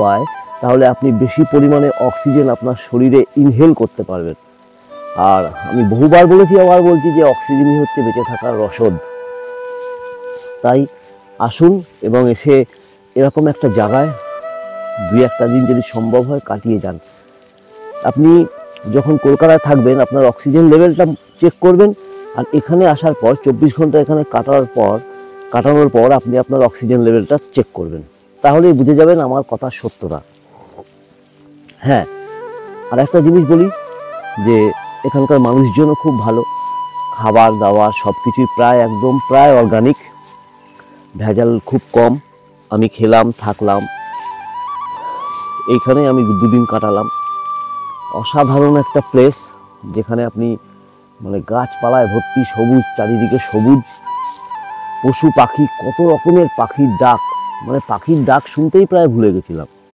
পায় তাহলে আপনি বেশি পরিমাণে অক্সিজেন আপনার শরীরে ইনহেল করতে পারবেন। আর আমি বহুবার বলেছি, আবার বলছি যে অক্সিজেনই হচ্ছে বেঁচে থাকার রসদ। তাই আসুন এবং এসে এরকম একটা জায়গায় 2-1 দিন যদি সম্ভব হয় কাটিয়ে যান। আপনি যখন কলকাতায় থাকবেন আপনার অক্সিজেন লেভেলটা চেক করবেন, আর এখানে আসার পর 24 ঘন্টা এখানে কাটানোর পর আপনি আপনার অক্সিজেন লেভেলটা চেক করবেন, তাহলেই বুঝে যাবেন আমার কথার সত্যতা। হ্যাঁ, আর একটা জিনিস বলি যে এখানকার মানুষজনও খুব ভালো, খাবার দাবার সব কিছুই প্রায় অর্গানিক, ভেজাল খুব কম। আমি খেলাম, থাকলাম, এইখানে আমি 2 দিন কাটালাম। অসাধারণ একটা প্লেস, যেখানে আপনি মানে গাছপালায় ভর্তি, সবুজ, চারিদিকে সবুজ, পশু পাখি, কত রকমের পাখির ডাক, মানে পাখির ডাক শুনতেই প্রায় ভুলে গেছিলাম।